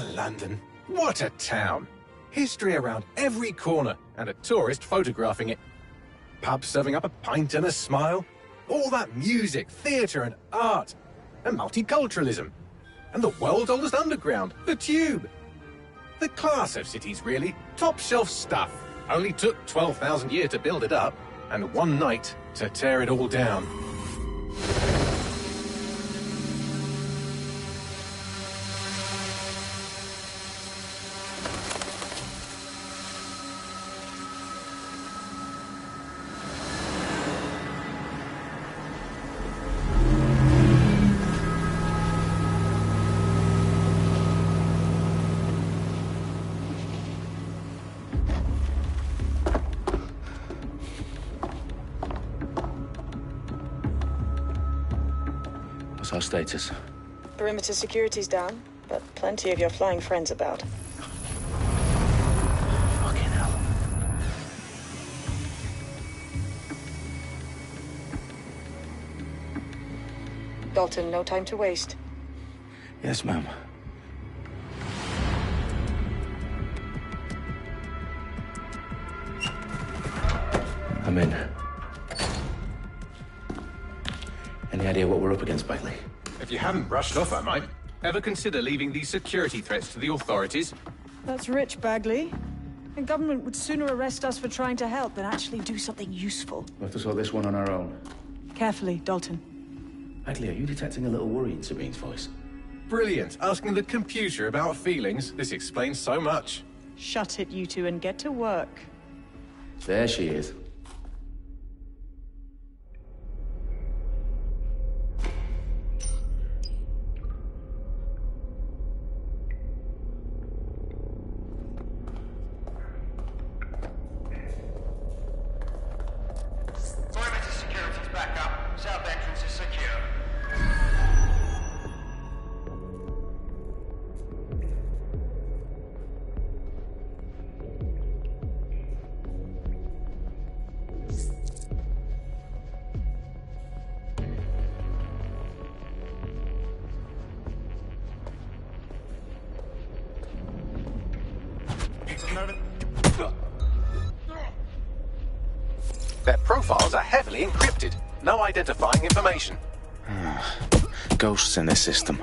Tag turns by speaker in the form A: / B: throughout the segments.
A: London. What a town. History around every corner, and a tourist photographing it. Pubs serving up a pint and a smile. All that music, theatre and art. And multiculturalism. And the world's oldest underground, the Tube. The class of cities, really. Top shelf stuff. Only took 12,000 years to build it up, and one night to tear it all down.
B: What's our status?
C: Perimeter security's down, but plenty of your flying friends about.
B: Fucking hell.
C: Dalton, no time to waste.
B: Yes, ma'am. I'm in. Any idea what we're up against, Bagley?
A: If you haven't brushed off, I might. Ever consider leaving these security threats to the authorities?
C: That's rich, Bagley. The government would sooner arrest us for trying to help than actually do something useful.
B: We'll have to sort this one on our own.
C: Carefully, Dalton.
B: Bagley, are you detecting a little worry in Sabine's voice?
A: Brilliant. Asking the computer about feelings. This explains so much.
C: Shut it, you two, and get to work.
B: There she is.
D: Perimeter security's back up. South entrance is secure.
A: Their profiles are heavily encrypted. No identifying information.
B: Ghosts in this system.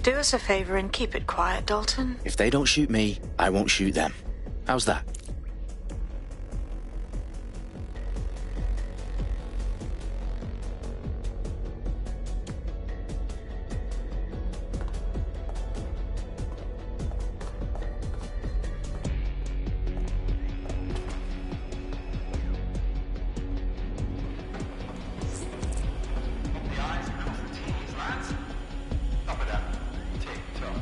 C: Do us a favor and keep it quiet, Dalton.
B: If they don't shoot me, I won't shoot them. How's that?
D: The eyes across the T's, lads. Top of that. Tick-tock.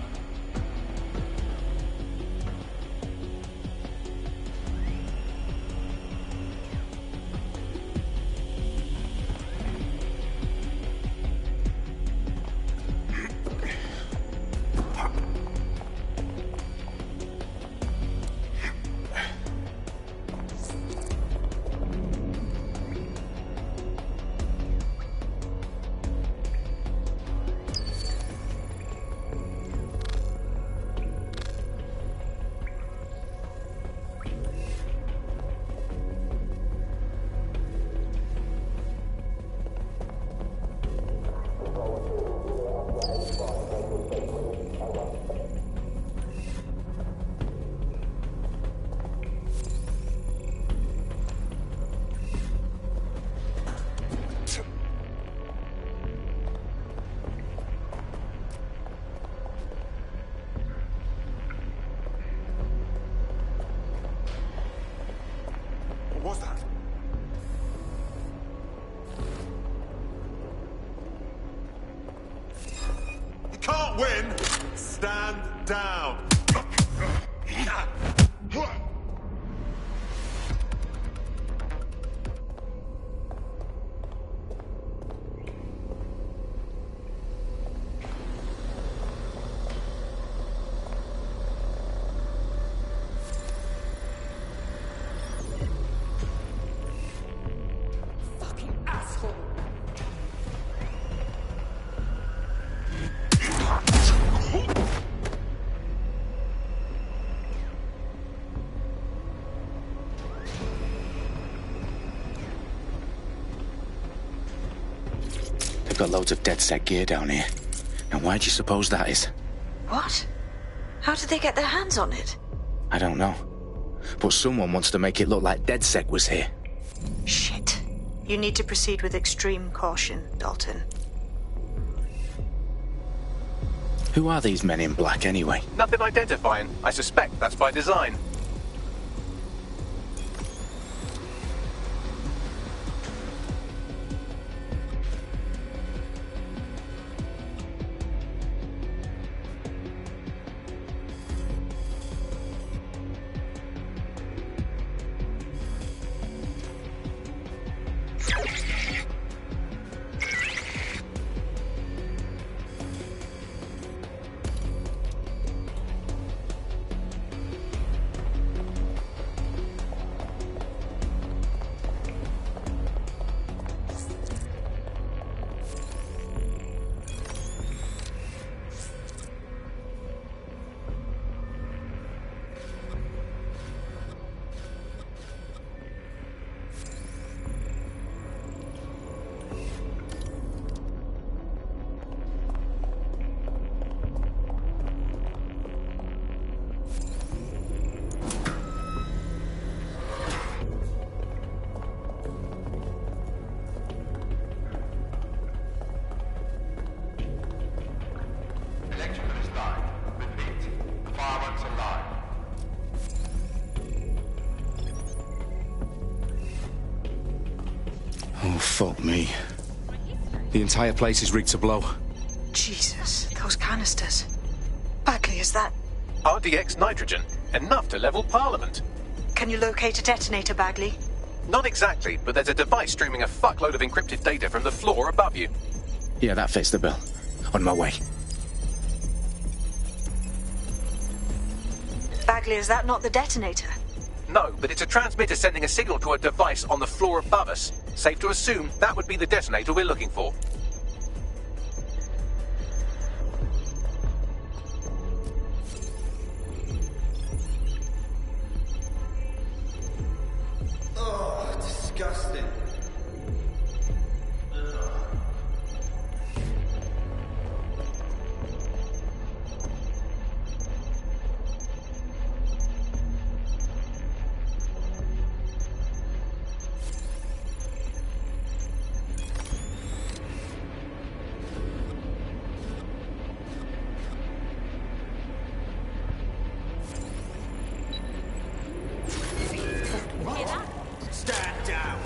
E: What was that? You can't win! Stand down!
B: got loads of DedSec gear down here. Now why do you suppose that is?
C: What? How did they get their hands on it?
B: I don't know. But someone wants to make it look like DedSec was here.
C: Shit. You need to proceed with extreme caution, Dalton.
B: Who are these men in black anyway?
A: Nothing identifying. I suspect that's by design.
D: Electrical is live. Repeat. Fireworks are live.
B: Oh, fuck me.
E: The entire place is rigged to blow.
C: Jesus, those canisters. Bagley, is that...
A: RDX nitrogen. Enough to level Parliament.
C: Can you locate a detonator, Bagley?
A: Not exactly, but there's a device streaming a fuckload of encrypted data from the floor above you.
B: Yeah, that fits the bill. On my way.
C: Bagley, is that not the detonator?
A: No, but it's a transmitter sending a signal to a device on the floor above us. Safe to assume that would be the detonator we're looking for.
F: Oh, disgusting. Stand down.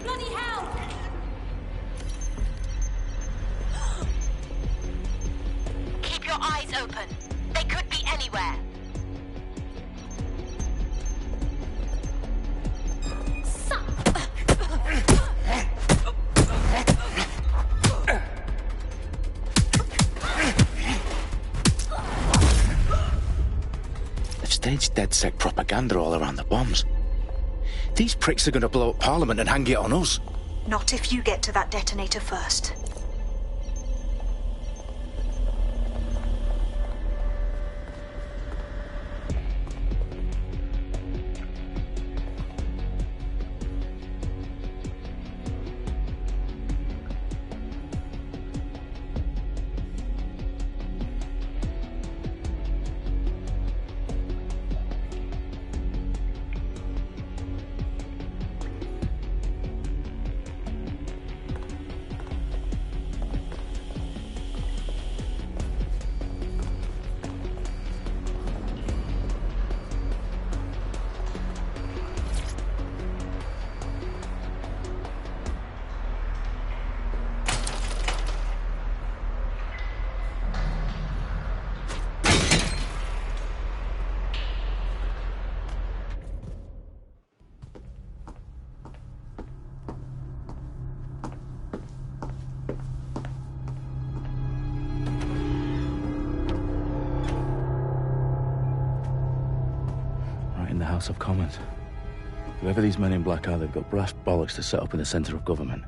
G: Bloody hell! Keep your eyes open. They could be anywhere.
B: They've staged DedSec propaganda all around the bombs. These pricks are going to blow up Parliament and hang it on us.
C: Not if you get to that detonator first.
B: House of Commons. Whoever these men in black are, they've got brass bollocks to set up in the centre of government.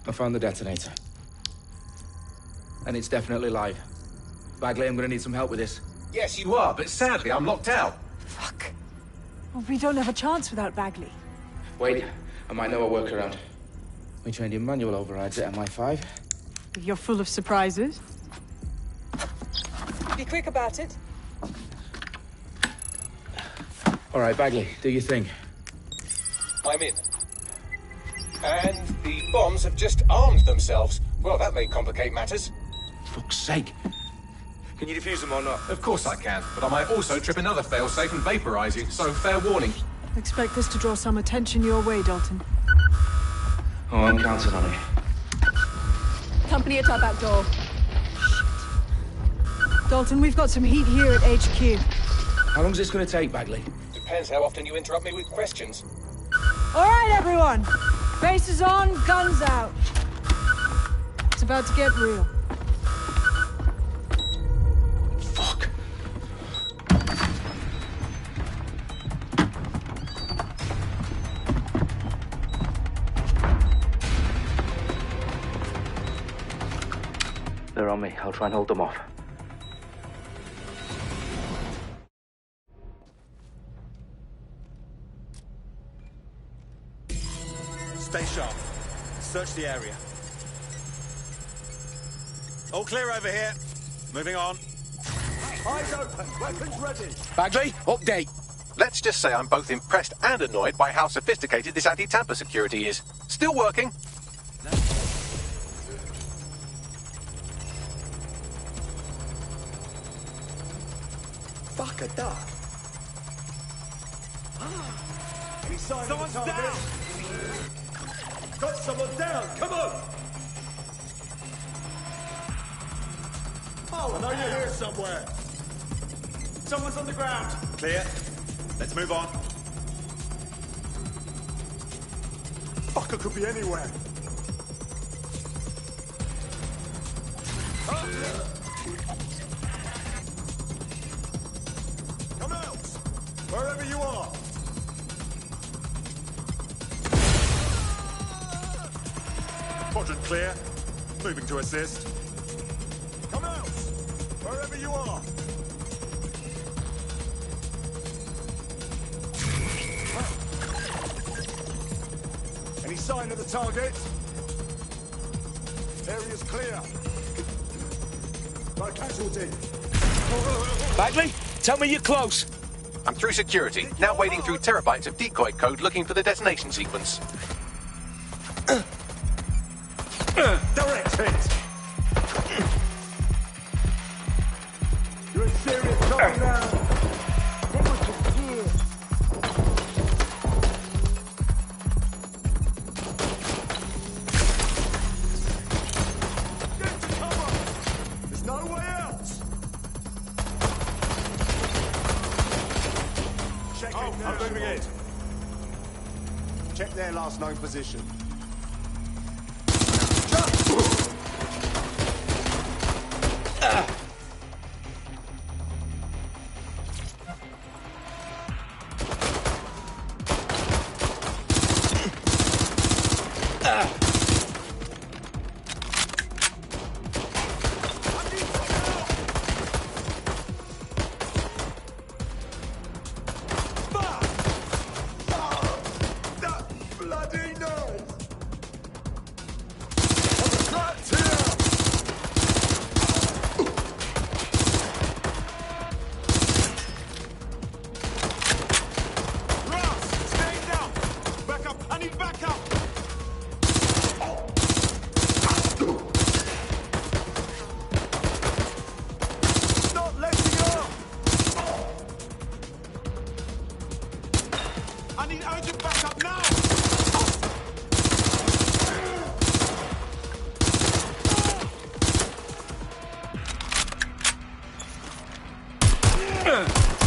E: I found the detonator. And it's definitely live. Bagley, I'm gonna need some help with this.
A: Yes, you are, but sadly, I'm locked out.
C: Fuck. Well, we don't have a chance without Bagley.
E: Wait, I might know a workaround. We trained in manual overrides at MI5.
C: You're full of surprises. Be quick about it.
E: All right, Bagley, do your thing.
A: I'm in. And the bombs have just armed themselves. Well, that may complicate matters.
B: Fuck's sake.
E: Can you defuse them or not?
A: Of course I can, but I might also trip another failsafe and vaporize you, so fair warning.
C: Expect this to draw some attention your way, Dalton.
E: Oh, I'm counting on it.
C: Company at our back door. Shit. Dalton, we've got some heat here at HQ.
E: How long's this gonna take, Bagley?
A: Depends how often you interrupt me with questions.
C: All right, everyone. Faces on, guns out. It's about to get real.
B: Fuck. They're on me. I'll try and hold them off.
F: Stay sharp. Search the area. All clear over here. Moving on. Eyes open. Weapons ready.
E: Bagley, update.
A: Let's just say I'm both impressed and annoyed by how sophisticated this anti-tamper security is. Still working.
F: Fuck a duck. Any sign Someone's of down! Got someone down! Come on! Oh, I know you're here somewhere. Someone's on the ground. Clear. Let's move on. Fucker could be anywhere. Come out! Wherever you are. Quadrant clear. Moving to assist. Come out! Wherever you are. Any sign of the target? Area's clear. Got a casualty.
E: Bagley, tell me you're close.
A: I'm through security, now wading through terabytes of decoy code looking for the detonation sequence.
F: Direct hit! You're in serious trouble now. Get to cover! There's no way out! Check it now. I'm moving in. Check their last known position. I need urgent backup now!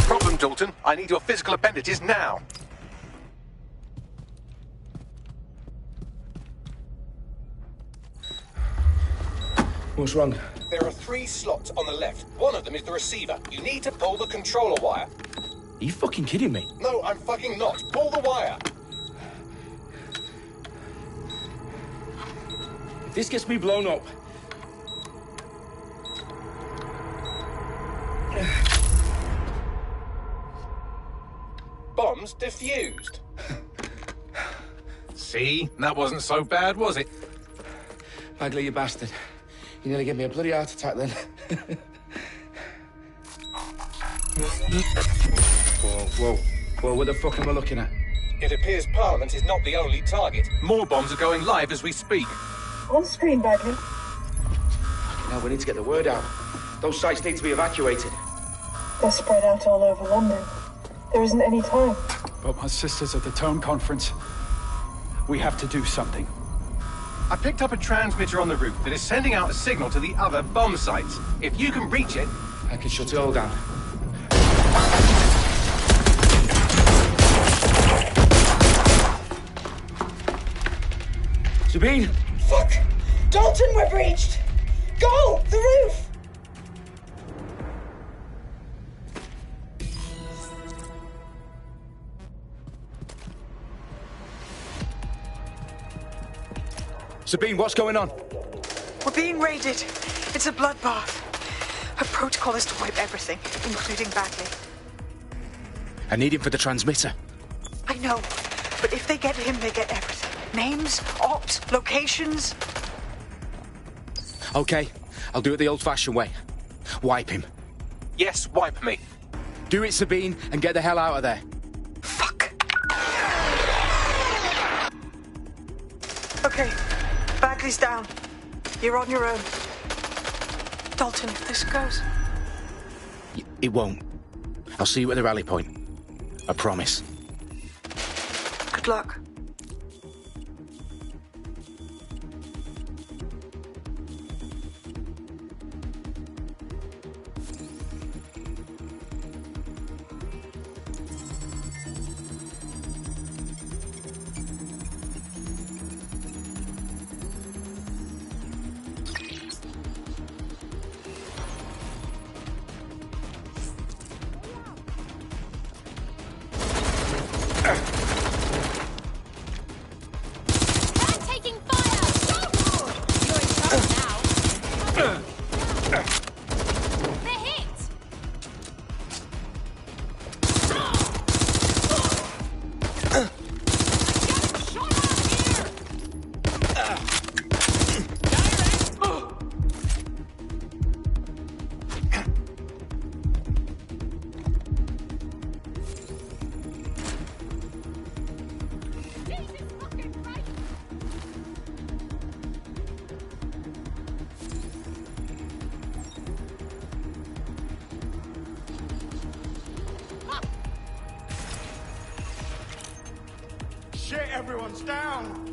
A: Problem, Dalton. I need your physical appendages now.
E: What's wrong?
A: There are 3 slots on the left. One of them is the receiver. You need to pull the controller wire.
E: Are you fucking kidding me?
A: No, I'm fucking not. Pull the wire.
E: If this gets me blown up...
A: Bombs defused. See? That wasn't so bad, was it?
E: Bagley, you bastard. You nearly gave me a bloody heart attack then. Whoa, what the fuck am I looking at?
A: It appears Parliament is not the only target. More bombs are going live as we speak.
C: On screen, Bagley.
E: Now we need to get the word out. Those sites need to be evacuated.
C: They're spread out all over London. There isn't any time.
H: But my sister's at the town conference. We have to do something.
A: I picked up a transmitter on the roof that is sending out a signal to the other bomb sites. If you can reach it...
E: I can shut it all down. Sabine!
C: Fuck! Dalton, we're breached! Go! The roof!
E: Sabine, what's going on?
I: We're being raided. It's a bloodbath. Her protocol is to wipe everything, including Bagley.
B: I need him for the transmitter.
I: I know, but if they get him, they get everything. Names, ops, locations.
B: Okay, I'll do it the old-fashioned way. Wipe him.
A: Yes, wipe me.
B: Do it, Sabine, and get the hell out of there.
I: Fuck. Okay, Bagley's down. You're on your own. Dalton, if this goes...
B: It won't. I'll see you at the rally point. I promise.
I: Good luck.
F: Shit, everyone's down!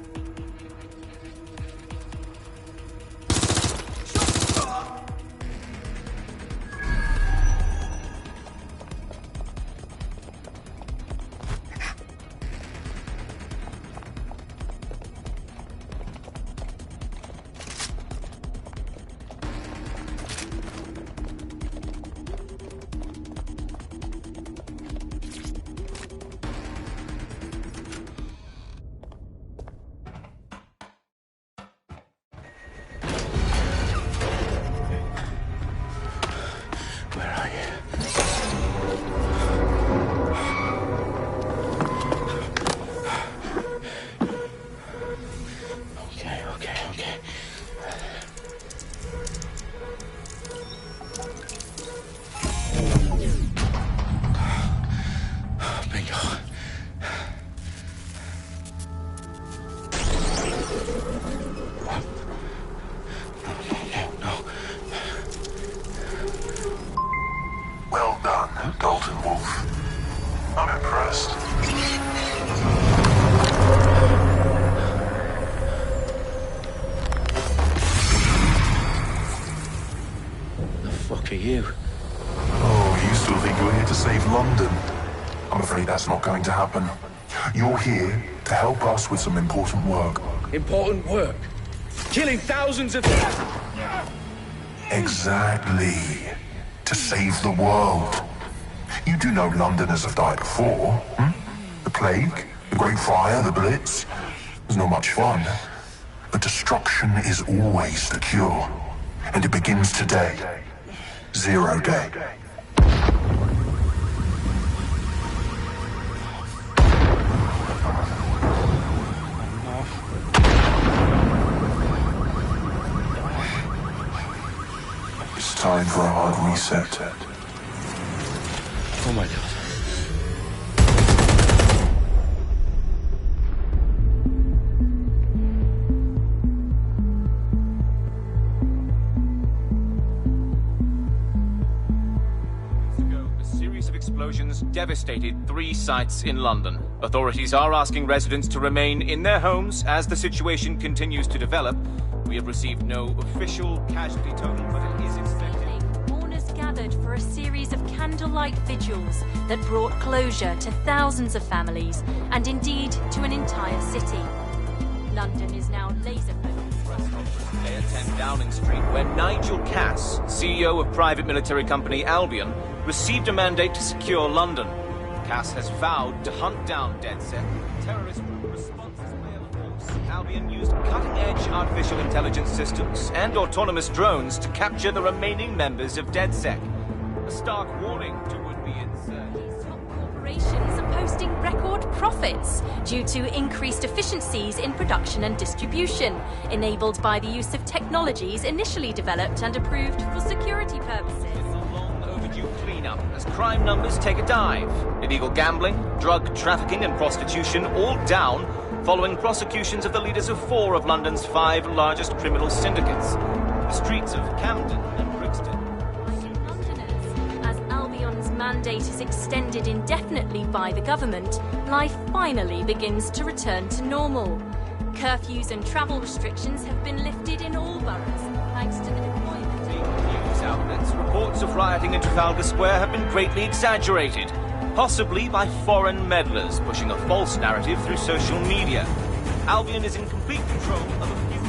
B: you?
J: Oh, you still think you're here to save London? I'm afraid that's not going to happen. You're here to help us with some important work.
E: Important work? Killing thousands of...
J: Exactly. To save the world. You do know Londoners have died before, hmm? The Plague, the Great Fire, the Blitz. It's not much fun. But destruction is always the cure. And it begins today. Zero Day. It's time for a hard reset.
B: Oh my God.
K: Explosions devastated 3 sites in London. Authorities are asking residents to remain in their homes as the situation continues to develop. We have received no official casualty total, but it is expected.
G: Mourners gathered for a series of candlelight vigils that brought closure to thousands of families and indeed to an entire city. London is now laser-focused.
K: Today at 10 Downing Street, where Nigel Cass, CEO of private military company Albion, received a mandate to secure London. Cass has vowed to hunt down DedSec. Terrorist responses play of force. Albion used cutting-edge artificial intelligence systems and autonomous drones to capture the remaining members of DedSec. A stark warning to would-be insurgents.
G: Top corporations are posting record profits due to increased efficiencies in production and distribution, enabled by the use of technologies initially developed and approved for security purposes.
K: Cleanup as crime numbers take a dive. Illegal gambling, drug trafficking and prostitution all down following prosecutions of the leaders of 4 of London's 5 largest criminal syndicates. The streets of Camden and Brixton.
G: Londoners, as Albion's mandate is extended indefinitely by the government, life finally begins to return to normal. Curfews and travel restrictions have been lifted in all boroughs, thanks to the deployment.
K: News outlets, reports of rioting in Trafalgar Square have been greatly exaggerated, possibly by foreign meddlers pushing a false narrative through social media. Albion is in complete control of a few...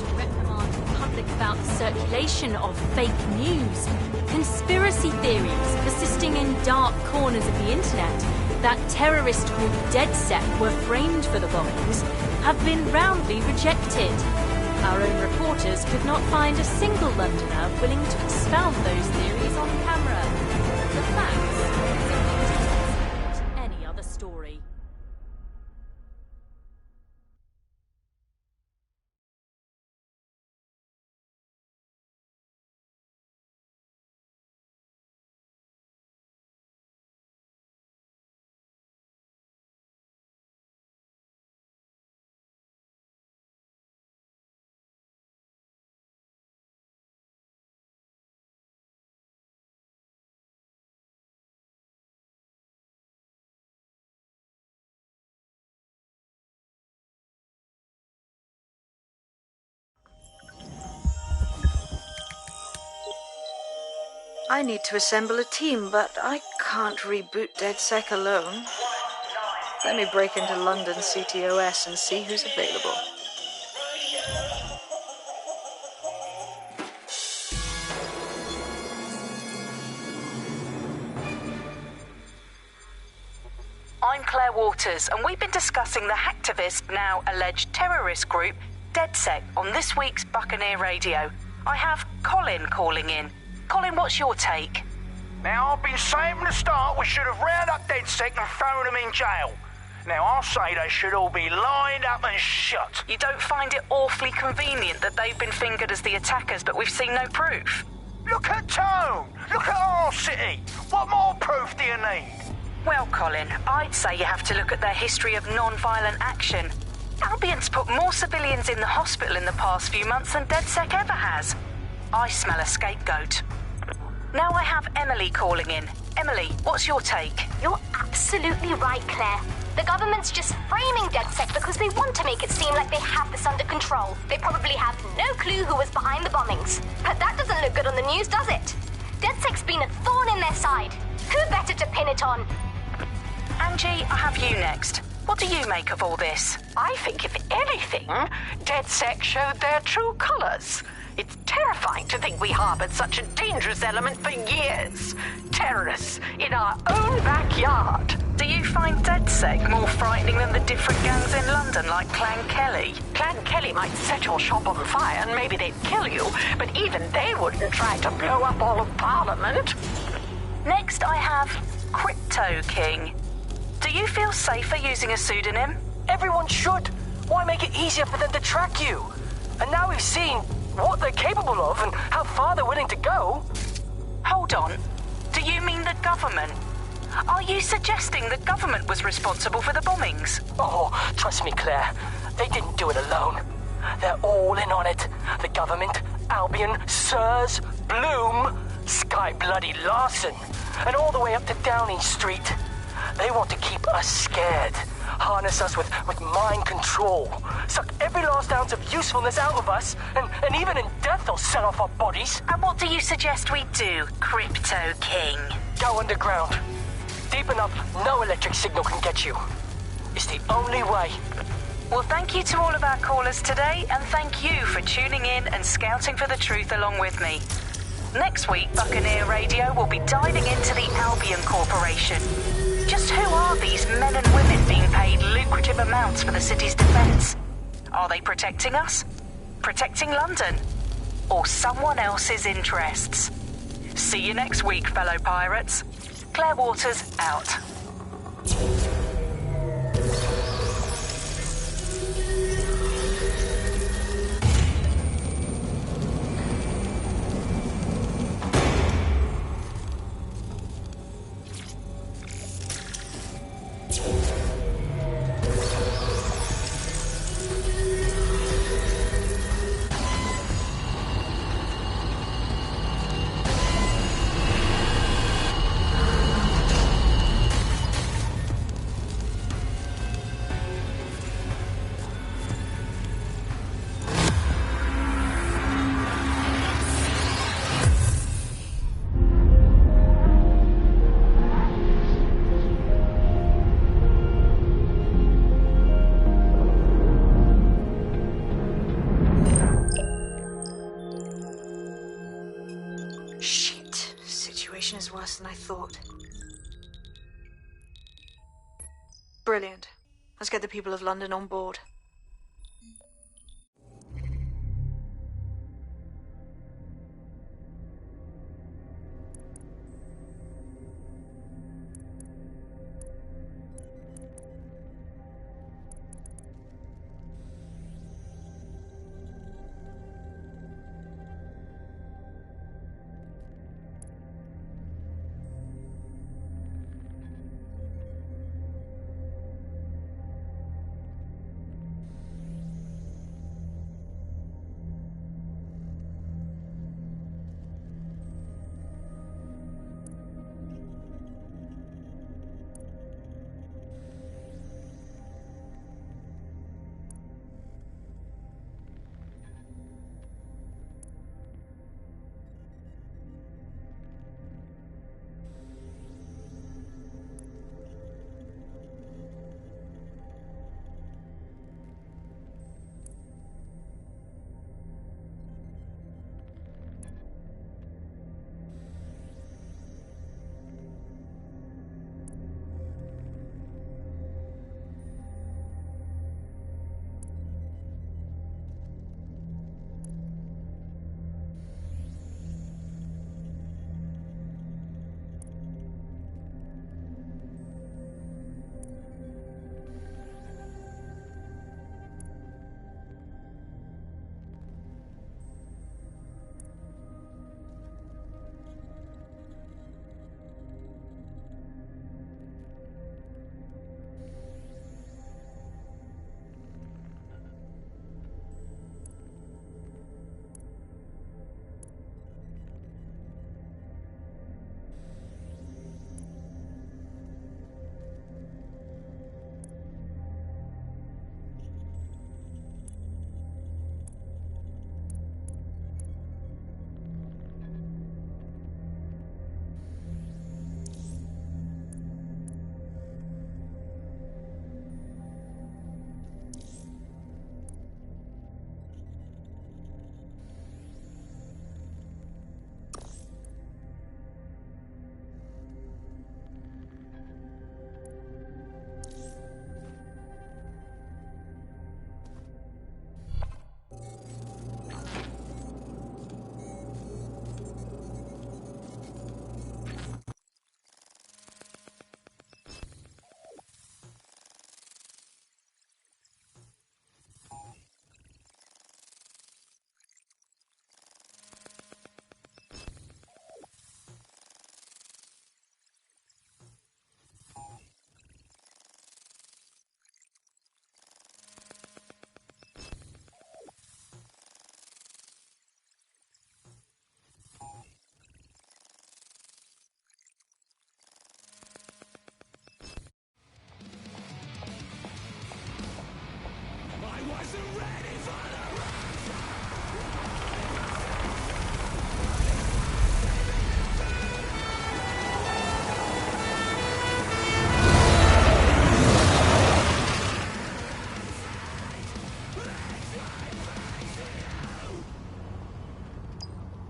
G: To reprimand the public about the circulation of fake news, conspiracy theories persisting in dark corners of the internet that terrorist group DedSec were framed for the bombings have been roundly rejected. Our own reporters could not find a single Londoner willing to expound those theories on camera. The facts simply didn't any other story.
I: I need to assemble a team, but I can't reboot DedSec alone. Let me break into London CTOS and see who's available.
L: I'm Claire Waters, and we've been discussing the hacktivist, now alleged terrorist group, DedSec, on this week's Buccaneer Radio. I have Colin calling in. Colin, what's your take?
M: Now, I've been saying from the start we should have rounded up DedSec and thrown them in jail. Now, I'll say they should all be lined up and shot.
L: You don't find it awfully convenient that they've been fingered as the attackers, but we've seen no proof?
M: Look at Tone! Look at our city! What more proof do you need?
L: Well, Colin, I'd say you have to look at their history of non-violent action. Albion's put more civilians in the hospital in the past few months than DedSec ever has. I smell a scapegoat. Now I have Emily calling in. Emily, what's your take?
N: You're absolutely right, Claire. The government's just framing DedSec because they want to make it seem like they have this under control. They probably have no clue who was behind the bombings. But that doesn't look good on the news, does it? DedSec's been a thorn in their side. Who better to pin it on?
L: Angie, I have you next. What do you make of all this?
O: I think, if anything, DedSec showed their true colors. It's terrifying to think we harbored such a dangerous element for years. Terrorists in our own backyard.
L: Do you find DedSec more frightening than the different gangs in London, like Clan Kelly?
O: Clan Kelly might set your shop on fire and maybe they'd kill you, but even they wouldn't try to blow up all of Parliament.
L: Next, I have Crypto King. Do you feel safer using a pseudonym?
P: Everyone should. Why make it easier for them to track you? And now we've seen what they're capable of and how far they're willing to go.
L: Hold on. Do you mean the government? Are you suggesting the government was responsible for the bombings?
P: Oh, trust me, Claire. They didn't do it alone. They're all in on it. The government, Albion, Sirs, Bloom, Sky Bloody Larson, and all the way up to Downing Street. They want to keep us scared, harness us with mind control, suck every last ounce of usefulness out of us, and even in death they'll set off our bodies.
L: And what do you suggest we do, Crypto King?
P: Go underground. Deep enough, no electric signal can get you. It's the only way.
L: Well, thank you to all of our callers today, and thank you for tuning in and scouting for the truth along with me. Next week, Buccaneer Radio will be diving into the Albion Corporation. Just who are these men and women being paid lucrative amounts for the city's defense? Are they protecting us? Protecting London? Or someone else's interests? See you next week, fellow pirates. Claire Waters, out.
I: Worse than I thought. Brilliant. Let's get the people of London on board.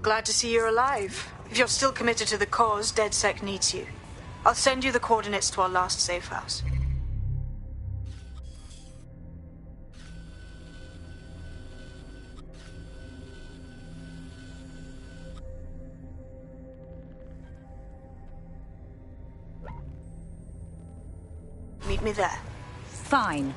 I: Glad to see you're alive. If you're still committed to the cause, DedSec needs you. I'll send you the coordinates to our last safe house. Meet me there.
Q: Fine.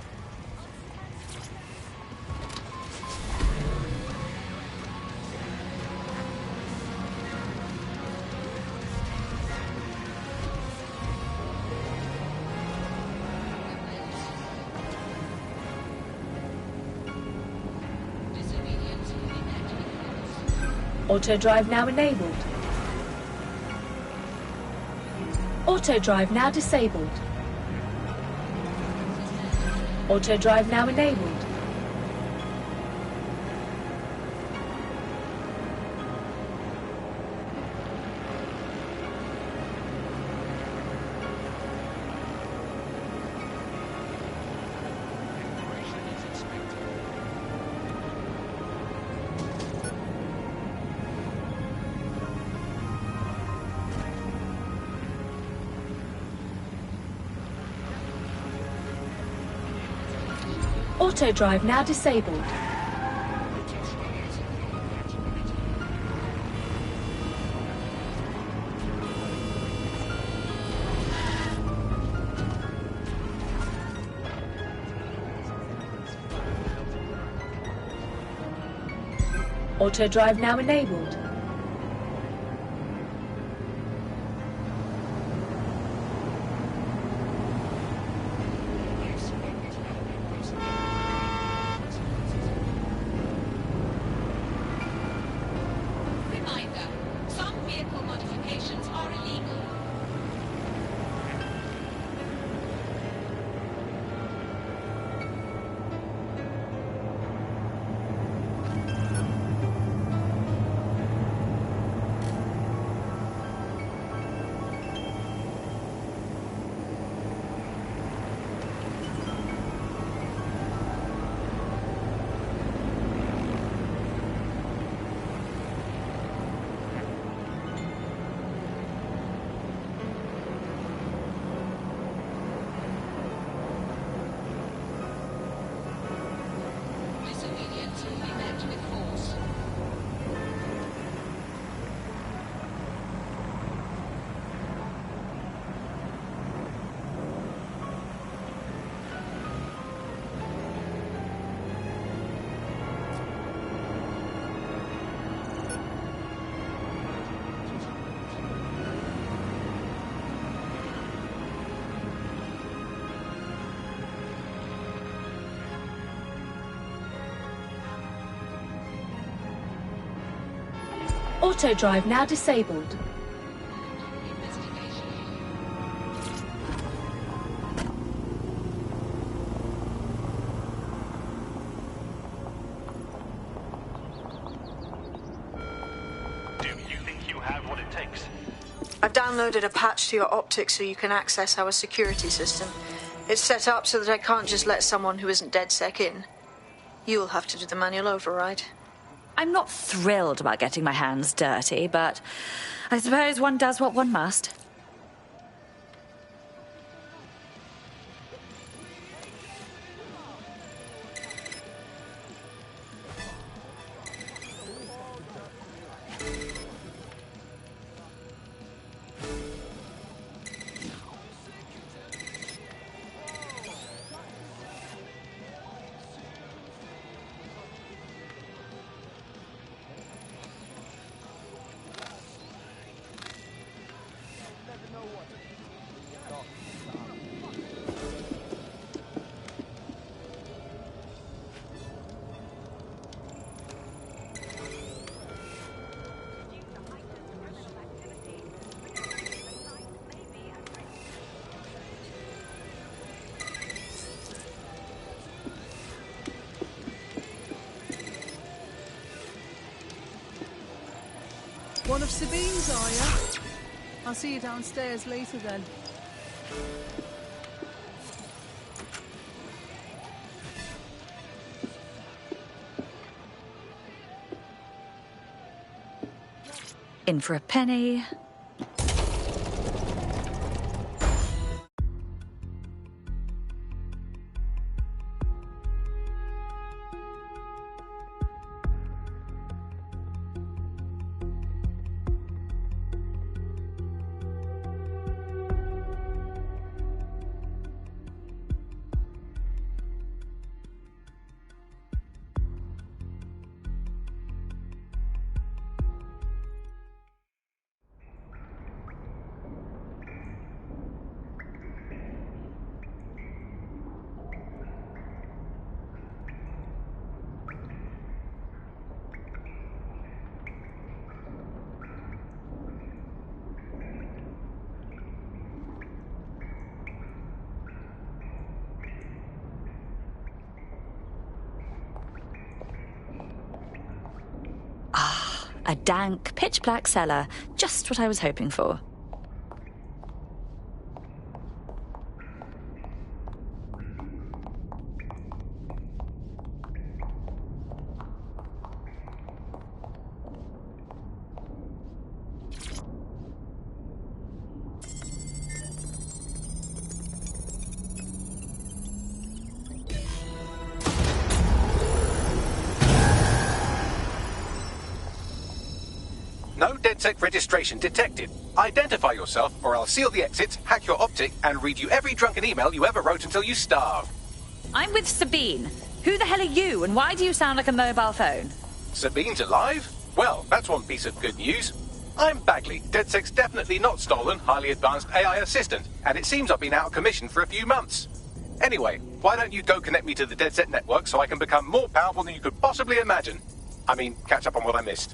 G: Auto drive now enabled. Auto drive now disabled. Auto drive now enabled. Auto drive now disabled. Auto drive now enabled. Auto drive now disabled.
D: Do you think you have what it takes?
I: I've downloaded a patch to your optics so you can access our security system. It's set up so that I can't just let someone who isn't DedSec in. You'll have to do the manual override.
Q: I'm not thrilled about getting my hands dirty, but I suppose one does what one must.
C: One of Sabine's, are you? I'll see you downstairs later then.
Q: In for a penny. A dank, pitch-black cellar. Just what I was hoping for.
A: No DedSec registration detected. Identify yourself, or I'll seal the exits, hack your optic, and read you every drunken email you ever wrote until you starve.
Q: I'm with Sabine. Who the hell are you, and why do you sound like a mobile phone?
A: Sabine's alive? Well, that's one piece of good news. I'm Bagley, DedSec's definitely not stolen, highly advanced AI assistant, and it seems I've been out of commission for a few months. Anyway, why don't you go connect me to the DedSec network so I can become more powerful than you could possibly imagine? I mean, catch up on what I missed.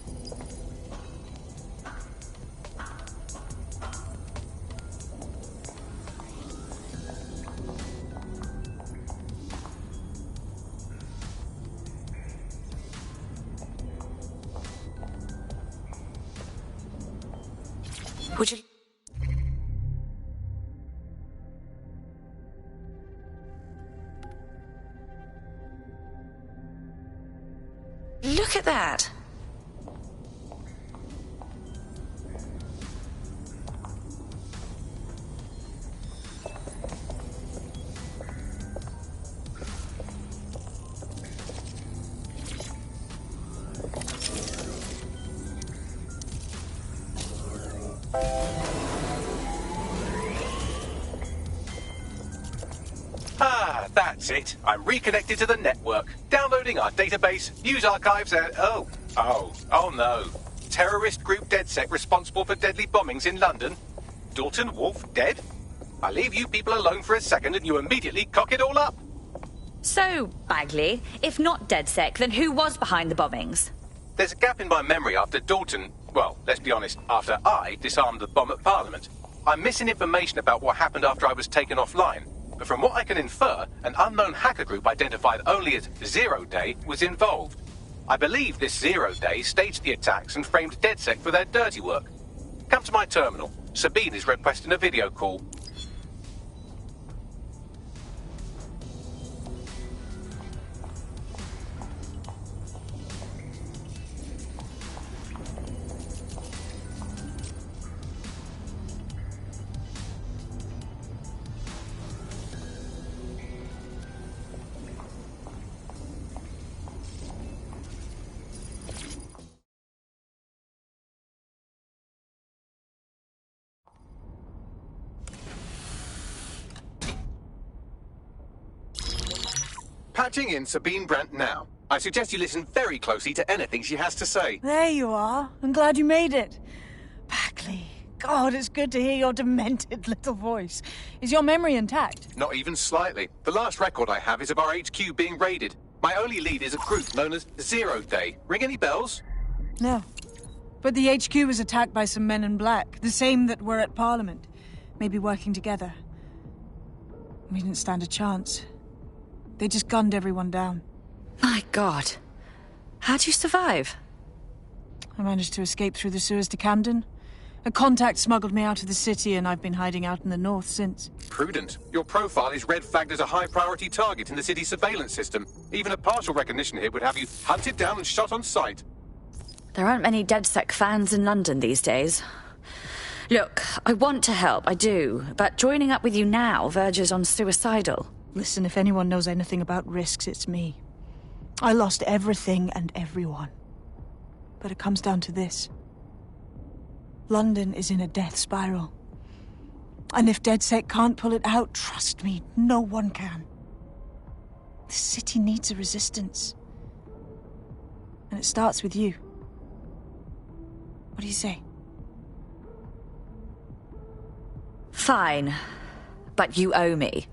Q: Would you... Look at that.
A: Ah, that's it. I'm reconnected to the network, downloading our database, news archives, and oh no. Terrorist group DedSec responsible for deadly bombings in London. Dalton Wolfe dead? I leave you people alone for a second and you immediately cock it all up.
Q: So, Bagley, if not DedSec, then who was behind the bombings?
A: There's a gap in my memory after Dalton, well, let's be honest, after I disarmed the bomb at Parliament. I'm missing information about what happened after I was taken offline. But from what I can infer, an unknown hacker group identified only as Zero Day was involved. I believe this Zero Day staged the attacks and framed DedSec for their dirty work. Come to my terminal. Sabine is requesting a video call. Patching in Sabine Brandt now. I suggest you listen very closely to anything she has to say.
C: There you are. I'm glad you made it. Bagley. God, it's good to hear your demented little voice. Is your memory intact?
A: Not even slightly. The last record I have is of our HQ being raided. My only lead is a group known as Zero Day. Ring any bells?
C: No. But the HQ was attacked by some men in black, the same that were at Parliament. Maybe working together. We didn't stand a chance. They just gunned everyone down.
Q: My God. How'd you survive?
C: I managed to escape through the sewers to Camden. A contact smuggled me out of the city, and I've been hiding out in the north since.
A: Prudent. Your profile is red flagged as a high-priority target in the city's surveillance system. Even a partial recognition here would have you hunted down and shot on sight.
Q: There aren't many DedSec fans in London these days. Look, I want to help, I do, but joining up with you now verges on suicidal.
C: Listen, if anyone knows anything about risks, it's me. I lost everything and everyone. But it comes down to this. London is in a death spiral. And if DedSec can't pull it out, trust me, no one can. The city needs a resistance. And it starts with you. What do you say?
Q: Fine. But you owe me.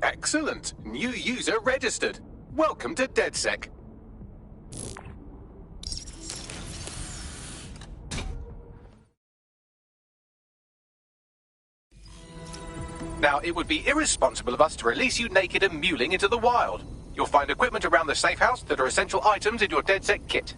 A: Excellent. New user registered. Welcome to DedSec. Now, it would be irresponsible of us to release you naked and mewling into the wild. You'll find equipment around the safe house that are essential items in your DedSec kit.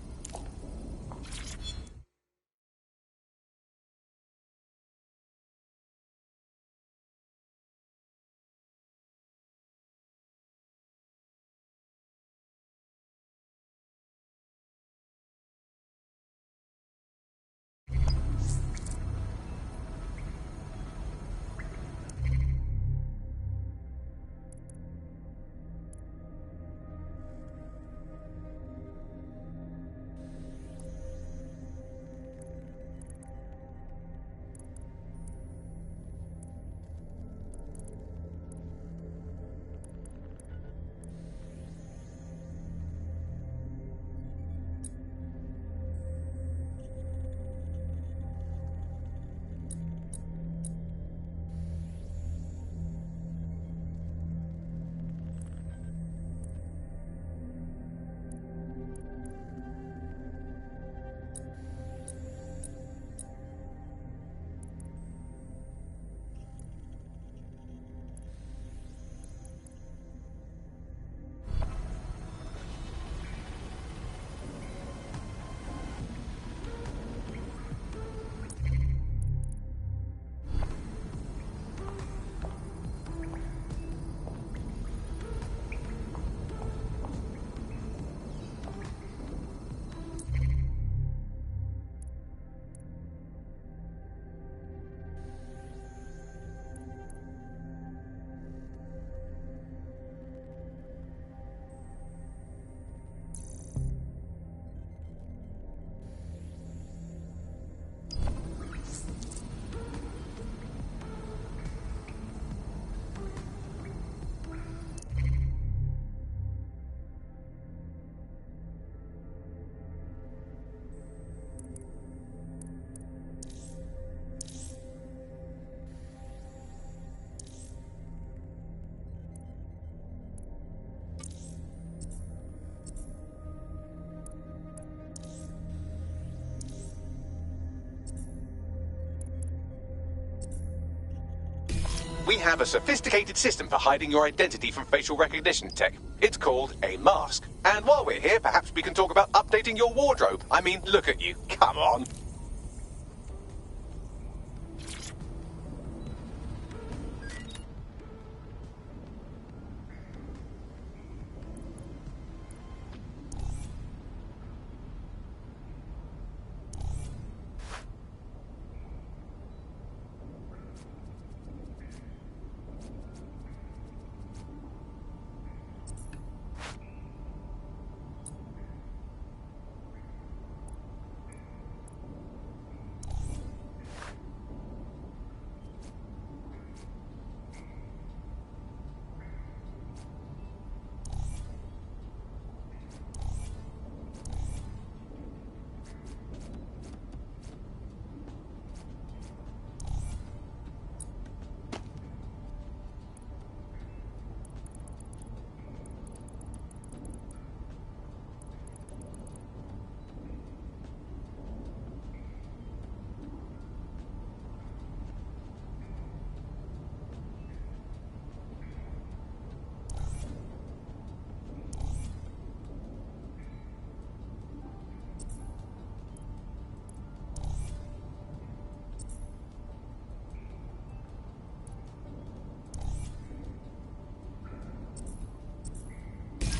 A: We have a sophisticated system for hiding your identity from facial recognition tech. It's called a mask. And while we're here, perhaps we can talk about updating your wardrobe. I mean, look at you. Come on.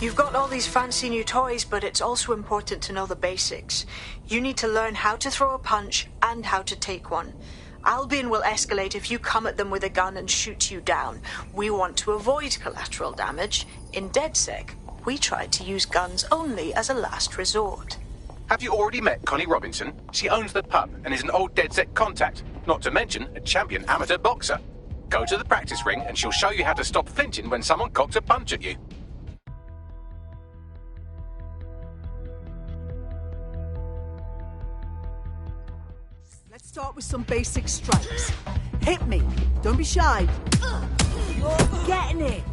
I: You've got all these fancy new toys, but it's also important to know the basics. You need to learn how to throw a punch and how to take one. Albion will escalate if you come at them with a gun and shoot you down. We want to avoid collateral damage. In DedSec, we try to use guns only as a last resort.
A: Have you already met Connie Robinson? She owns the pub and is an old DedSec contact, not to mention a champion amateur boxer. Go to the practice ring and she'll show you how to stop flinching when someone cocks a punch at you.
R: Let's start with some basic strikes. Hit me. Don't be shy. You're getting it.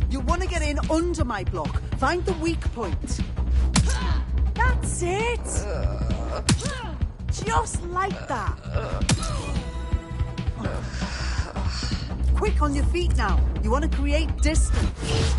R: You want to get in under my block. Find the weak point. That's it. Just like that. Quick on your feet now. You want to create distance.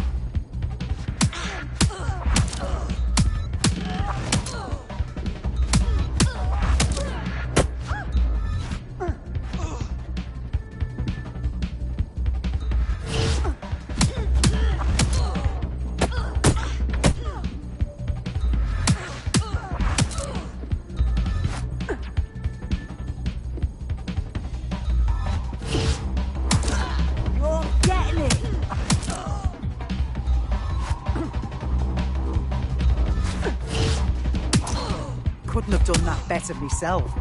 R: Couldn't have done that better myself.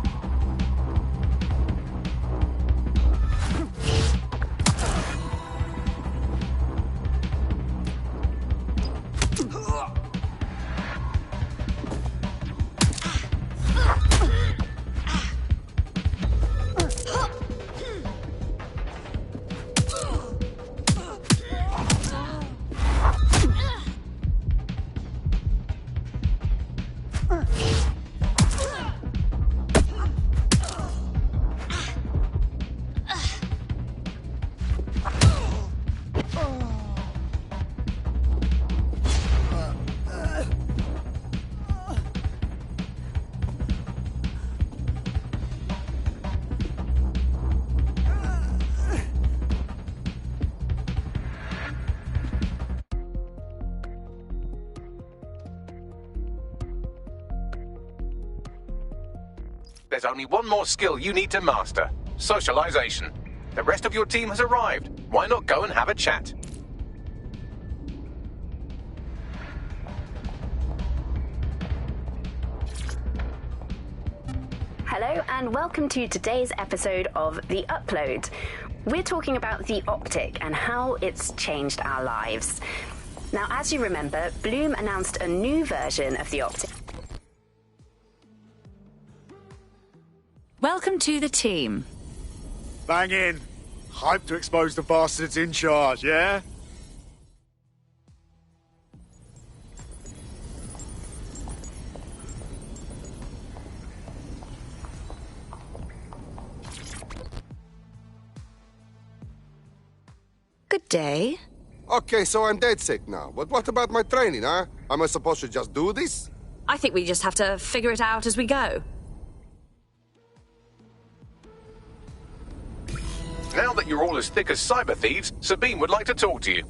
A: There's only one more skill you need to master: socialization. The rest of your team has arrived. Why not go and have a chat?
S: Hello and welcome to today's episode of The Upload. We're talking about the optic and how it's changed our lives. Now, as you remember, Bloom announced a new version of the optic.
Q: Welcome to the team.
F: Bang in. Hype to expose the bastards in charge, yeah?
Q: Good day.
T: Okay, so I'm DedSec now. But what about my training, huh? Am I supposed to just do this?
Q: I think we just have to figure it out as we go.
A: Now that you're all as thick as cyber thieves, Sabine would like to talk to you.